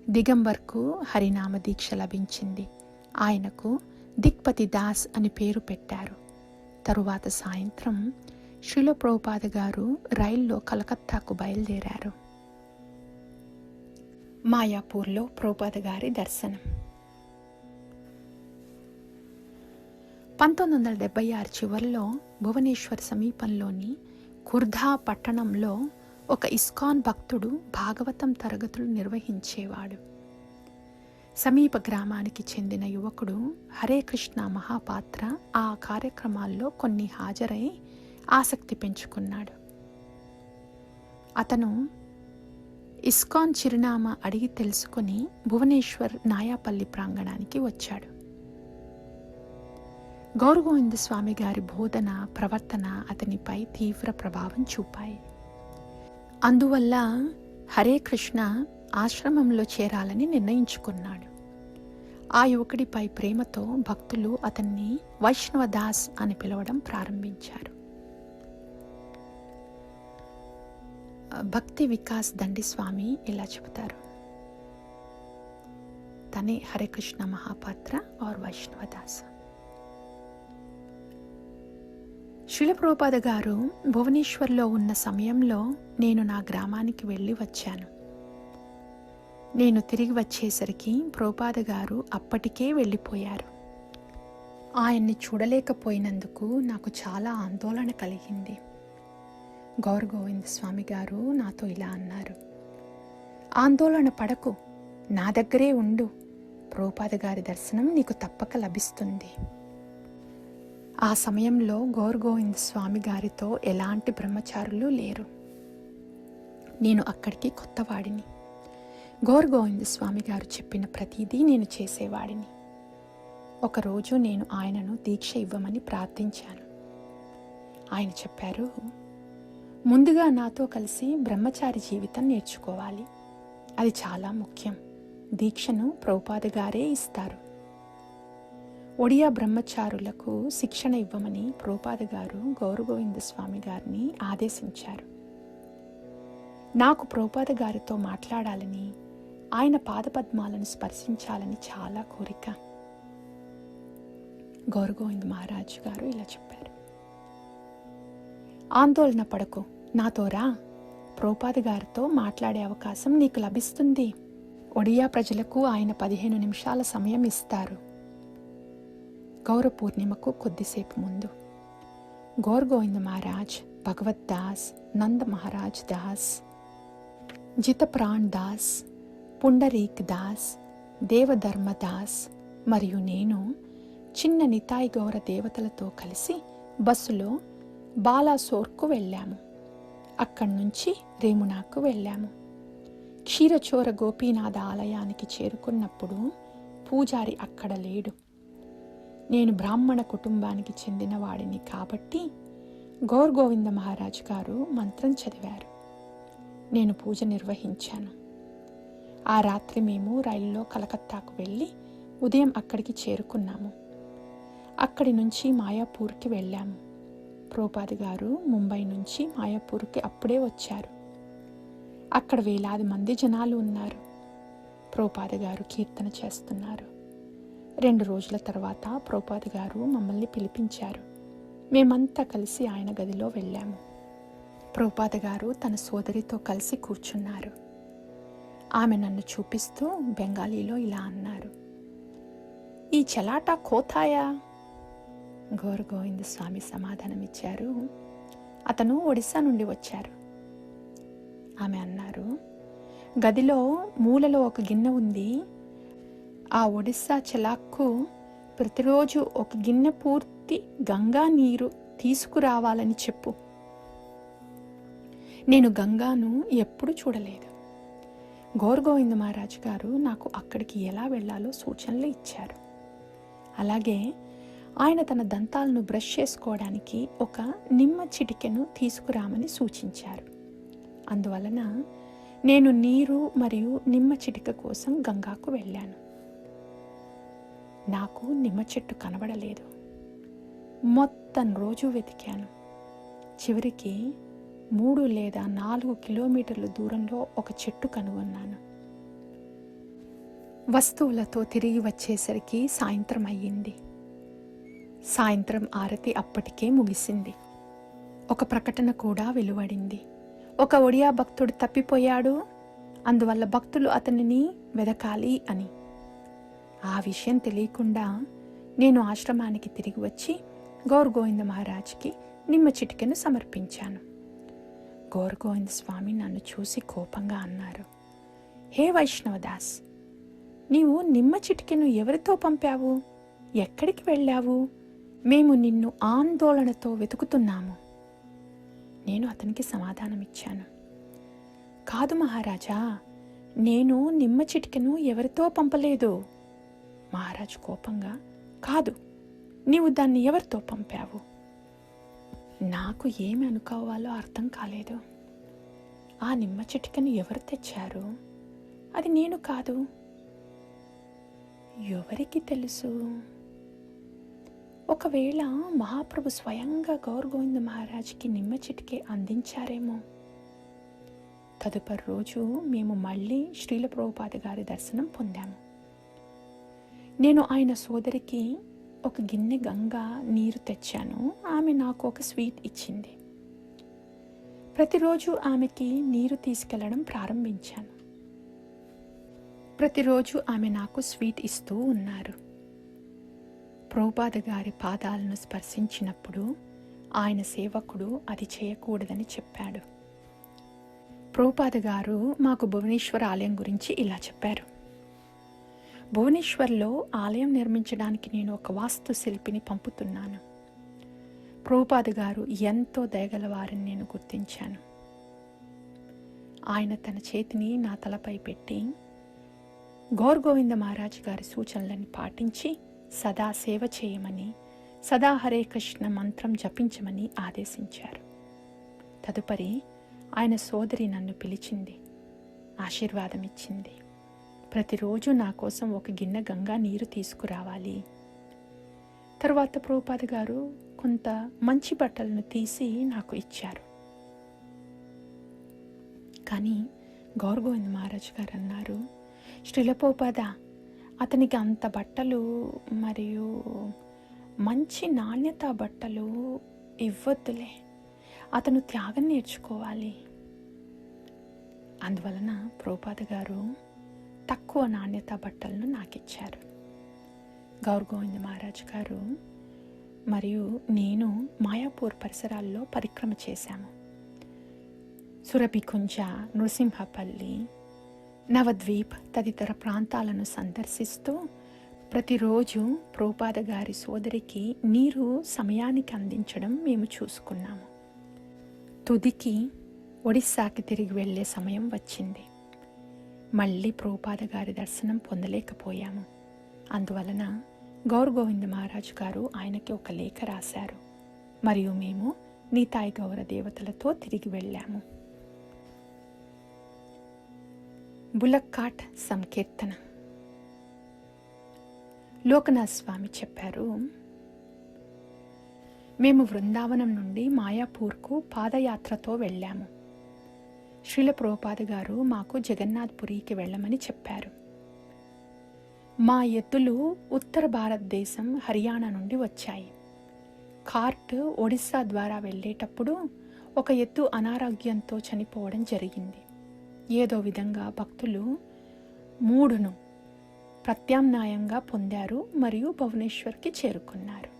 దిగంబర్కు హరినామ దీక్ష లభించింది. ఆయనకు దిక్పతి దాస్ అని పేరు పెట్టారు. తరువాత సాయంత్రం శ్రీల ప్రభుపాద గారు రైల్లో కలకత్తాకు బయలుదేరారు. మాయాపూర్లో ప్రభుపాద గారి దర్శనం. 1976 చివరిలో భువనేశ్వర్ సమీపంలోని ఖుర్దా పట్టణంలో ఒక ఇస్కాన్ భక్తుడు భాగవతం తరగతులు నిర్వహించేవాడు. సమీప గ్రామానికి చెందిన యువకుడు హరే కృష్ణ మహాపాత్ర ఆ కార్యక్రమాల్లో కొన్ని హాజరై ఆసక్తి పెంచుకున్నాడు. అతను ఇస్కాన్ చిరునామా అడిగి తెలుసుకుని భువనేశ్వర్ నాయాపల్లి ప్రాంగణానికి వచ్చాడు. గౌరగోవింద స్వామి గారి బోధన, ప్రవర్తన అతనిపై తీవ్ర ప్రభావం చూపాయి. అందువల్ల హరే కృష్ణ ఆశ్రమంలో చేరాలని నిర్ణయించుకున్నాడు. ఆ యువకుడిపై ప్రేమతో భక్తులు అతన్ని వైష్ణవదాస్ అని పిలవడం ప్రారంభించారు. భక్తి వికాస్ దండిస్వామి ఇలా చెబుతారు, తనే హరే కృష్ణ మహాపాత్ర और వైష్ణవదాస్. శ్రీల ప్రభుపాద గారు భువనేశ్వర్లో ఉన్న సమయంలో నేను నా గ్రామానికి వెళ్ళి వచ్చాను. నేను తిరిగి వచ్చేసరికి ప్రభుపాద గారు అప్పటికే వెళ్ళిపోయారు. ఆయన్ని చూడలేకపోయినందుకు నాకు చాలా ఆందోళన కలిగింది. గౌరగోవింద స్వామి గారు నాతో ఇలా అన్నారు, ఆందోళన పడకు, నా దగ్గరే ఉండు, ప్రభుపాద గారి దర్శనం నీకు తప్పక లభిస్తుంది. ఆ సమయంలో గౌరగోవింద స్వామి గారితో ఎలాంటి బ్రహ్మచారులు లేరు. నేను అక్కడికి కొత్తవాడిని. గౌరగోవింద స్వామి గారు చెప్పిన ప్రతిదీ నేను చేసేవాడిని. ఒకరోజు నేను ఆయనను దీక్ష ఇవ్వమని ప్రార్థించాను. ఆయన చెప్పారు, ముందుగా నాతో కలిసి బ్రహ్మచారి జీవితం నేర్చుకోవాలి, అది చాలా ముఖ్యం. దీక్షను ప్రభుపాద గారే ఇస్తారు. ఒడియా బ్రహ్మచారులకు శిక్షణ ఇవ్వమని ప్రభుపాద గారు గౌరగోవింద స్వామి గారిని ఆదేశించారు. నాకు ప్రభుపాద గారితో మాట్లాడాలని, ఆయన పాదపద్మాలను స్పర్శించాలని చాలా కోరిక. గౌరగోవింద మహారాజు గారు ఇలా చెప్పారు, ఆందోళన పడకు, నాతో రా, ప్రభుపాద గారితో మాట్లాడే అవకాశం నీకు లభిస్తుంది. ఒడియా ప్రజలకు ఆయన 15 నిమిషాల సమయం ఇస్తారు. గౌర పూర్ణిమకు కొద్దిసేపు ముందు గౌరగోవింద మహారాజ్, భగవత్ దాస్, నంద మహారాజ్ దాస్, జితప్రాణ్ దాస్, పుండరీక్ దాస్, దేవధర్మ దాస్ మరియు నేను చిన్న నితాయి గౌర దేవతలతో కలిసి బస్సులో బాలాసోర్కు వెళ్ళాము. అక్కడి నుంచి రేమునాకు వెళ్ళాము. క్షీరచోర గోపీనాథ ఆలయానికి చేరుకున్నప్పుడు పూజారి అక్కడ లేడు. నేను బ్రాహ్మణ కుటుంబానికి చెందిన వాడిని కాబట్టి గౌరగోవింద మహారాజ్ గారు మంత్రం చదివారు. నేను పూజ నిర్వహించాను. ఆ రాత్రి మేము రైల్లో కలకత్తాకు వెళ్ళి ఉదయం అక్కడికి చేరుకున్నాము. అక్కడి నుంచి మాయాపూర్కి వెళ్ళాము. ప్రభుపాద గారు ముంబై నుంచి మాయాపూర్కి అప్పుడే వచ్చారు. అక్కడ వేలాది మంది జనాలు ఉన్నారు. ప్రభుపాద గారు కీర్తన చేస్తున్నారు. 2 రోజుల తర్వాత ప్రభుపాద గారు మమ్మల్ని పిలిపించారు. మేమంతా కలిసి ఆయన గదిలో వెళ్ళాము. ప్రభుపాద గారు తన సోదరితో కలిసి కూర్చున్నారు. ఆమె నన్ను చూపిస్తూ బెంగాలీలో ఇలా అన్నారు, ఈ చలాటా కోతాయా? గౌరగోవింద స్వామి సమాధానమిచ్చారు, అతను ఒడిశా నుండి వచ్చారు. ఆమె అన్నారు, గదిలో మూలలో ఒక గిన్నె ఉంది. ఆ ఒడిశా చలాక్కు ప్రతిరోజు ఒక గిన్నె పూర్తి గంగా నీరు తీసుకురావాలని చెప్పు. నేను గంగాను ఎప్పుడు చూడలేదు. గౌరగోవింద మహారాజు గారు నాకు అక్కడికి ఎలా వెళ్ళాలో సూచనలు ఇచ్చారు. అలాగే ఆయన తన దంతాలను బ్రష్ చేసుకోవడానికి ఒక నిమ్మ చిటికెను తీసుకురామని సూచించారు. అందువలన నేను నీరు మరియు నిమ్మ చిటిక కోసం గంగాకు వెళ్ళాను. నాకు నిమ్మ చెట్టు కనబడలేదు. మొత్తం రోజు వెతికాను. చివరికి 3 లేదా 4 కిలోమీటర్ల దూరంలో ఒక చెట్టు కనుగొన్నాను. వస్తువులతో తిరిగి వచ్చేసరికి సాయంత్రం అయ్యింది. సాయంత్రం ఆరతి అప్పటికే ముగిసింది. ఒక ప్రకటన కూడా వెలువడింది. ఒక ఒడియా భక్తుడు తప్పిపోయాడు, అందువల్ల భక్తులు అతనిని వెదకాలి అని. ఆ విషయం తెలియకుండా నేను ఆశ్రమానికి తిరిగి వచ్చి గౌరగోవింద మహారాజ్కి నిమ్మ చిటికెను సమర్పించాను. గౌరగోవింద స్వామి నన్ను చూసి కోపంగా అన్నారు, హే వైష్ణవదాస్, నీవు నిమ్మ చిటికెను ఎవరితో పంపావు? ఎక్కడికి వెళ్ళావు? మేము నిన్ను ఆందోళనతో వెతుకుతున్నాము. నేను అతనికి సమాధానమిచ్చాను, కాదు మహారాజా, నేను నిమ్మ చిటికెను ఎవరితో పంపలేదు. మహారాజు కోపంగా, కాదు, నీవు దాన్ని ఎవరితో పంపావు? నాకు ఏమి అనుకోవాలో అర్థం కాలేదు. ఆ నిమ్మ చిటికెను ఎవరు తెచ్చారు? అది నేను కాదు. ఎవరికి తెలుసు? ఒకవేళ మహాప్రభు స్వయంగా గౌరగోవింద మహారాజ్కి నిమ్మ చిటికె అందించారేమో. తదుపరి రోజు మేము మళ్ళీ శ్రీల ప్రభుపాద గారి దర్శనం పొందాము. నేను ఆయన సోదరికి ఒక గిన్నె గంగా నీరు తెచ్చాను. ఆమె నాకు ఒక స్వీట్ ఇచ్చింది. ప్రతిరోజు ఆమెకి నీరు తీసుకెళ్లడం ప్రారంభించాను. ప్రతిరోజు ఆమె నాకు స్వీట్ ఇస్తూ ఉన్నారు. ప్రభుపాద గారి పాదాలను స్పర్శించినప్పుడు ఆయన సేవకుడు అది చేయకూడదని చెప్పాడు. ప్రభుపాద గారు మాకు భువనేశ్వర్ ఆలయం గురించి ఇలా చెప్పారు. భువనేశ్వర్లో ఆలయం నిర్మించడానికి నేను ఒక వాస్తు శిల్పిని పంపుతున్నాను. ప్రభుపాద గారు ఎంతో దయగలవారని నేను గుర్తించాను. ఆయన తన చేతిని నా తలపై పెట్టి గౌరగోవింద మహారాజ్ గారి సూచనలను పాటించి సదా సేవ చేయమని, సదా హరే కృష్ణ మంత్రం జపించమని ఆదేశించారు. తదుపరి ఆయన సోదరి నన్ను పిలిచింది, ఆశీర్వాదం ఇచ్చింది. ప్రతిరోజు నా కోసం ఒక గిన్నె గంగా నీరు తీసుకురావాలి. తర్వాత ప్రభుపాద గారు కొంత మంచి బట్టలను తీసి నాకు ఇచ్చారు. కానీ గౌరగోవింద మహారాజ్ గారు అన్నారు, శ్రీల ప్రభుపాద, అతనికి అంత బట్టలు మరియు మంచి నాణ్యత బట్టలు ఇవ్వద్దులే, అతను త్యాగం నేర్చుకోవాలి. అందువలన ప్రభుపాద గారు తక్కువ నాణ్యత బట్టలను నాకు ఇచ్చారు. గౌరగోవింద మహారాజ్ గారు మరియు నేను మాయాపూర్ పరిసరాల్లో పరిక్రమ చేశాము. సురభికుంజ, నృసింహపల్లి, నవద్వీప్ తదితర ప్రాంతాలను సందర్శిస్తూ ప్రతిరోజు ప్రభుపాద గారి సోదరికి నీరు సమయానికి అందించడం మేము చూసుకున్నాము. తుదికి ఒడిస్సాకి తిరిగి వెళ్ళే సమయం వచ్చింది. మళ్ళీ ప్రభుపాద గారి దర్శనం పొందలేకపోయాము. అందువలన గౌరగోవింద మహారాజు గారు ఆయనకి ఒక లేఖ రాశారు మరియు మేము నీతాయి గౌర దేవతలతో తిరిగి వెళ్ళాము. బులక్కాట్ సంకీర్తన. లోకనాథ్ స్వామి చెప్పారు, మేము వృందావనం నుండి మాయాపూర్కు పాదయాత్రతో వెళ్ళాము. శ్రీల ప్రభుపాద గారు మాకు జగన్నాథ్పురికి వెళ్ళమని చెప్పారు. మా ఎద్దులు ఉత్తర భారతదేశం హర్యానా నుండి వచ్చాయి. కార్ట్ ఒడిస్సా ద్వారా వెళ్ళేటప్పుడు ఒక ఎద్దు అనారోగ్యంతో చనిపోవడం జరిగింది. ఏదో విధంగా భక్తులు 3ను ప్రత్యామ్నాయంగా పొందారు మరియు భువనేశ్వర్కి చేరుకున్నారు.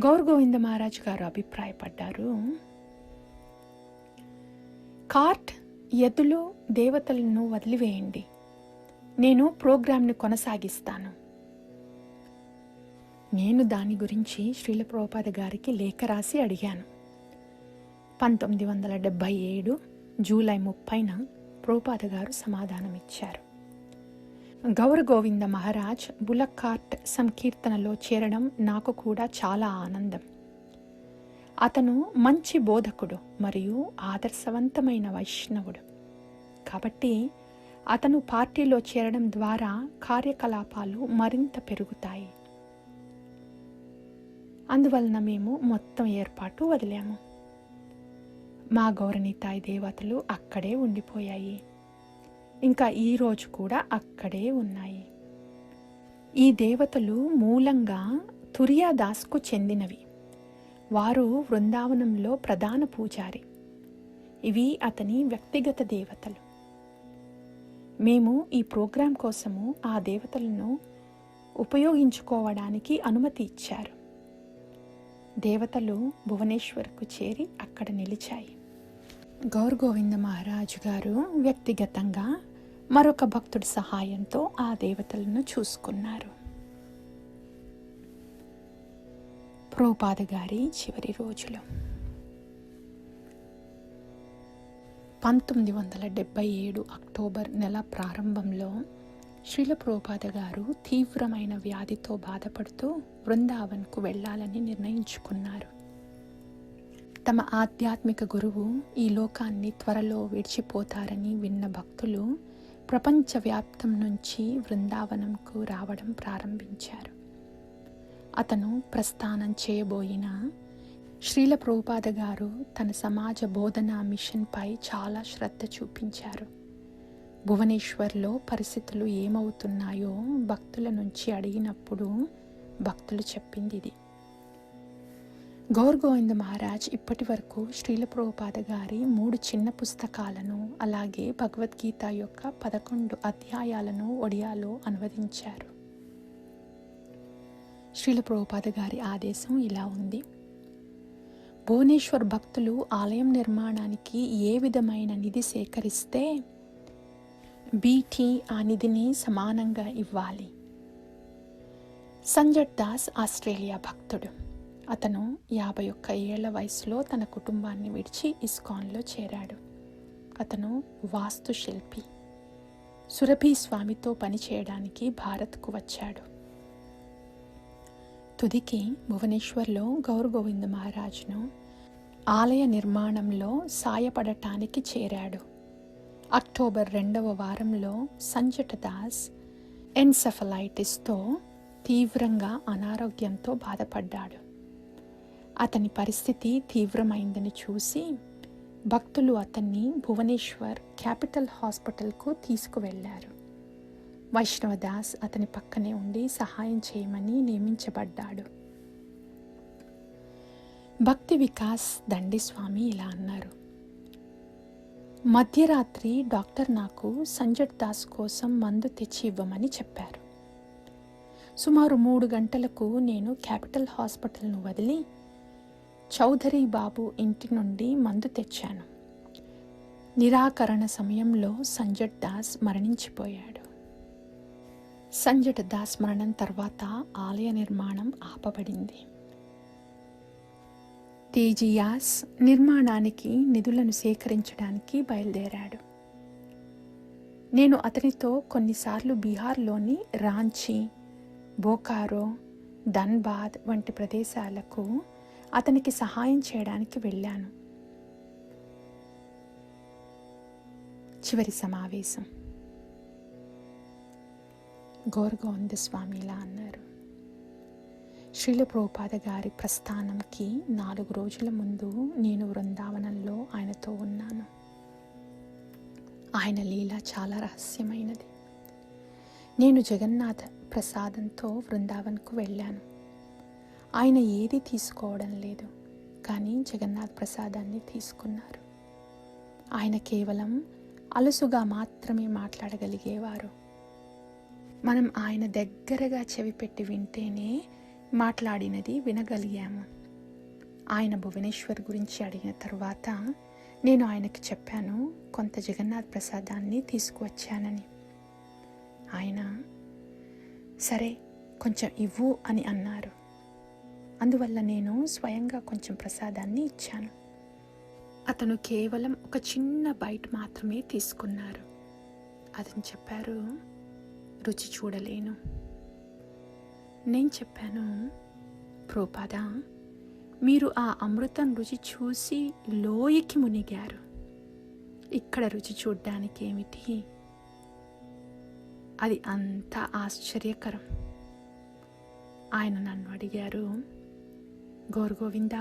గౌరగోవింద మహారాజ్ గారు అభిప్రాయపడ్డారు, కార్ట్, ఎద్దులు, దేవతలను వదిలివేయండి, నేను ప్రోగ్రాంను కొనసాగిస్తాను. నేను దాని గురించి శ్రీల ప్రభుపాద గారికి లేఖ రాసి అడిగాను. 1977 జూలై 30న ప్రభుపాద గారు సమాధానమిచ్చారు. గౌరగోవింద మహారాజ్ బులక్కాట్ సంకీర్తనలో చేరడం నాకు కూడా చాలా ఆనందం. అతను మంచి బోధకుడు మరియు ఆదర్శవంతమైన వైష్ణవుడు. కాబట్టి అతను పార్టీలో చేరడం ద్వారా కార్యకలాపాలు మరింత పెరుగుతాయి. అందువలన మేము మొత్తం ఏర్పాటు వదిలాము. మా గౌరనీతాయి దేవతలు అక్కడే ఉండిపోయాయి. ఇంకా ఈరోజు కూడా అక్కడే ఉన్నాయి. ఈ దేవతలు మూలంగా తురియాదాస్కు చెందినవి. వారు వృందావనంలో ప్రధాన పూజారి. ఇవి అతని వ్యక్తిగత దేవతలు. మేము ఈ ప్రోగ్రాం కోసము ఆ దేవతలను ఉపయోగించుకోవడానికి అనుమతి ఇచ్చారు. దేవతలు భువనేశ్వర్కు చేరి అక్కడ నిలిచాయి. గౌర్ గోవింద మహారాజు గారు వ్యక్తిగతంగా మరొక భక్తుడి సహాయంతో ఆ దేవతలను చూసుకున్నారు. ప్రభుపాద గారి చివరి రోజులు 1977 అక్టోబర్ నెల ప్రారంభంలో శ్రీల ప్రభుపాద గారు తీవ్రమైన వ్యాధితో బాధపడుతూ బృందావన్కు వెళ్ళాలని నిర్ణయించుకున్నారు. తమ ఆధ్యాత్మిక గురువు ఈ లోకాన్ని త్వరలో విడిచిపోతారని విన్న భక్తులు ప్రపంచవ్యాప్తం నుంచి బృందావనంకు రావడం ప్రారంభించారు. అతను ప్రస్థానం చేయబోయిన శ్రీల ప్రభుపాద గారు తన సమాజ బోధనా మిషన్పై చాలా శ్రద్ధ చూపించారు. భువనేశ్వర్లో పరిస్థితులు ఏమవుతున్నాయో భక్తుల నుంచి అడిగినప్పుడు భక్తులు చెప్పింది ఇది. గౌర్ గోవింద మహారాజ్ ఇప్పటి వరకు శ్రీల ప్రభుపాద గారి 3 చిన్న పుస్తకాలను, అలాగే భగవద్గీత యొక్క 11 అధ్యాయాలను ఒడియాలో అనువదించారు. శ్రీల ప్రభుపాద గారి ఆదేశం ఇలా ఉంది: భువనేశ్వర్ భక్తులు ఆలయం నిర్మాణానికి ఏ విధమైన నిధి సేకరిస్తే బీటీ ఆ నిధిని సమానంగా ఇవ్వాలి. సంజట్ దాస్ ఆస్ట్రేలియా భక్తుడు. అతను 51 ఏళ్ల వయసులో తన కుటుంబాన్ని విడిచి ఇస్కాన్లో చేరాడు. అతను వాస్తుశిల్పి. సురభి స్వామితో పనిచేయడానికి భారత్కు వచ్చాడు. తుదికి భువనేశ్వర్లో గౌర్ గోవింద మహారాజ్ను ఆలయ నిర్మాణంలో సాయపడటానికి చేరాడు. అక్టోబర్ 2వ వారంలో సంజట్ దాస్ ఎన్సెఫలైటిస్తో తీవ్రంగా అనారోగ్యంతో బాధపడ్డాడు. అతని పరిస్థితి తీవ్రమైందని చూసి భక్తులు అతన్ని భువనేశ్వర్ క్యాపిటల్ హాస్పిటల్కు తీసుకువెళ్లారు. వైష్ణవదాస్ అతని పక్కనే ఉండి సహాయం చేయమని నియమించబడ్డాడు. భక్తి వికాస్ దండిస్వామి ఇలా అన్నారు: మధ్యరాత్రి డాక్టర్ నాకు సంజట్ దాస్ కోసం మందు తెచ్చి ఇవ్వమని చెప్పారు. సుమారు 3 గంటలకు నేను క్యాపిటల్ హాస్పిటల్ను వదిలి చౌధరీ బాబు ఇంటి నుండి మందు తెచ్చాను. నిరాకరణ సమయంలో సంజట్ దాస్ మరణించిపోయాడు. సంజట్ దాస్ మరణం తర్వాత ఆలయ నిర్మాణం ఆపబడింది. తేజియాస్ నిర్మాణానికి నిధులను సేకరించడానికి బయలుదేరాడు. నేను అతనితో కొన్నిసార్లు బీహార్లోని రాంచీ, బోకారో, ధన్బాద్ వంటి ప్రదేశాలకు అతనికి సహాయం చేయడానికి వెళ్ళాను. చివరి సమావేశం. గౌర్ గోవింద స్వామి ఇలా అన్నారు: శ్రీల ప్రభుపాద గారి ప్రస్థానంకి 4 రోజుల ముందు నేను బృందావనంలో ఆయనతో ఉన్నాను. ఆయన లీల చాలా రహస్యమైనది. నేను జగన్నాథ ప్రసాదంతో బృందావన్కు వెళ్ళాను. ఆయన ఏది తీసుకోవడం లేదు, కానీ జగన్నాథ్ ప్రసాదాన్ని తీసుకున్నారు. ఆయన కేవలం అలుసుగా మాత్రమే మాట్లాడగలిగేవారు. మనం ఆయన దగ్గరగా చెవి పెట్టి వింటేనే మాట్లాడినది వినగలిగాము. ఆయన భువనేశ్వర్ గురించి అడిగిన తర్వాత నేను ఆయనకి చెప్పాను, కొంత జగన్నాథ్ ప్రసాదాన్ని తీసుకువచ్చానని. ఆయన సరే కొంచెం ఇవ్వు అని అన్నారు. అందువల్ల నేను స్వయంగా కొంచెం ప్రసాదాన్ని ఇచ్చాను. అతను కేవలం ఒక చిన్న బైట్ మాత్రమే తీసుకున్నారు. అతను చెప్పారు, రుచి చూడలేను. నేను చెప్పాను, ప్రభుపాద, మీరు ఆ అమృతం రుచి చూసి లోయకి మునిగారు. ఇక్కడ రుచి చూడ్డానికి ఏమిటి? అది అంత ఆశ్చర్యకరం. ఆయన నన్ను అడిగారు, గౌర్ గోవింద,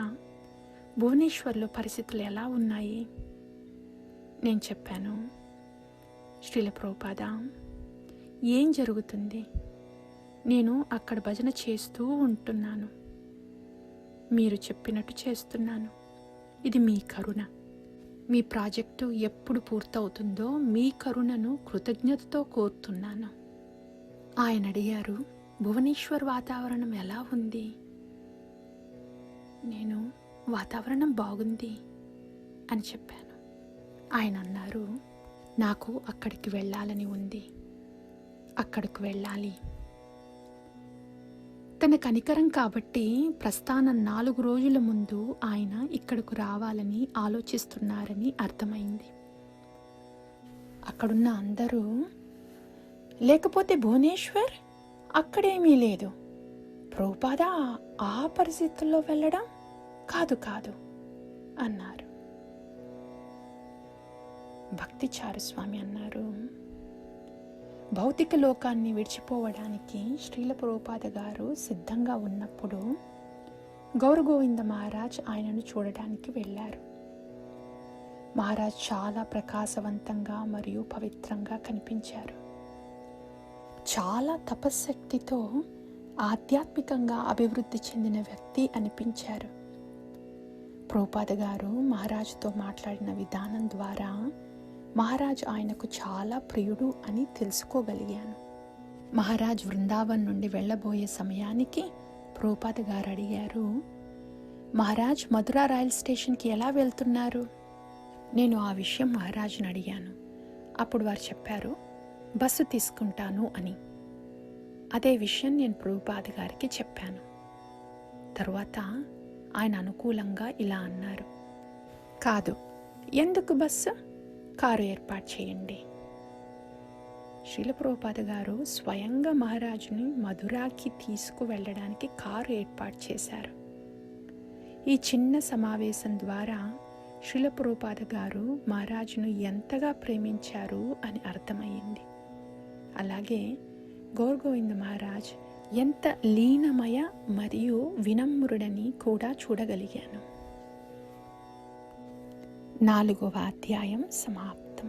భువనేశ్వర్లో పరిస్థితులు ఎలా ఉన్నాయి? నేను చెప్పాను, శ్రీల ప్రభుపాద, ఏం జరుగుతుంది? నేను అక్కడ భజన చేస్తూ ఉంటున్నాను. మీరు చెప్పినట్టు చేస్తున్నాను. ఇది మీ కరుణ. మీ ప్రాజెక్టు ఎప్పుడు పూర్తవుతుందో మీ కరుణను కృతజ్ఞతతో కోరుతున్నాను. ఆయన అడిగారు, భువనేశ్వర్ వాతావరణం ఎలా ఉంది? నేను వాతావరణం బాగుంది అని చెప్పాను. ఆయన అన్నారు, నాకు అక్కడికి వెళ్ళాలని ఉంది, అక్కడికి వెళ్ళాలి. తన కనికరం కాబట్టి ప్రస్థానం 4 రోజుల ముందు ఆయన ఇక్కడకు రావాలని ఆలోచిస్తున్నారని అర్థమైంది. అక్కడున్న అందరూ, లేకపోతే భువనేశ్వర్ అక్కడేమీ లేదు, ప్రభుపాద ఆ పరిస్థితుల్లో వెళ్ళడం కాదు అన్నారు. భక్తి చారుస్వామి అన్నారు, భౌతిక లోకాన్ని విడిచిపోవడానికి శ్రీల ప్రభుపాద గారు సిద్ధంగా ఉన్నప్పుడు గౌరగోవింద మహారాజ్ ఆయనను చూడడానికి వెళ్ళారు. మహారాజ్ చాలా ప్రకాశవంతంగా మరియు పవిత్రంగా కనిపించారు. చాలా తపశ్శక్తితో ఆధ్యాత్మికంగా అభివృద్ధి చెందిన వ్యక్తి అనిపించారు. ప్రభుపాద గారు మహారాజుతో మాట్లాడిన విధానం ద్వారా మహారాజ్ ఆయనకు చాలా ప్రియుడు అని తెలుసుకోగలిగాను. మహారాజ్ బృందావన్ నుండి వెళ్ళబోయే సమయానికి ప్రభుపాద గారు అడిగారు, మహారాజ్ మధురా రైల్ స్టేషన్కి ఎలా వెళ్తున్నారు? నేను ఆ విషయం మహారాజుని అడిగాను. అప్పుడు వారు చెప్పారు, బస్సు తీసుకుంటాను అని. అదే విషయం నేను ప్రభుపాద గారికి చెప్పాను. తరువాత ఆయన అనుకూలంగా ఇలా అన్నారు, కాదు, ఎందుకు బస్సు? కారు ఏర్పాటు చేయండి. శ్రీల ప్రభుపాద గారు స్వయంగా మహారాజుని మధురాకి తీసుకువెళ్ళడానికి కారు ఏర్పాటు చేశారు. ఈ చిన్న సమావేశం ద్వారా శ్రీల ప్రభుపాద గారు మహారాజును ఎంతగా ప్రేమించారు అని అర్థమయ్యింది. అలాగే గౌరగోవింద మహారాజ్ ఎంత లీనమయ మరియు వినమ్రుడని కూడా చూడగలిగాను. 4వ అధ్యాయం సమాప్తం.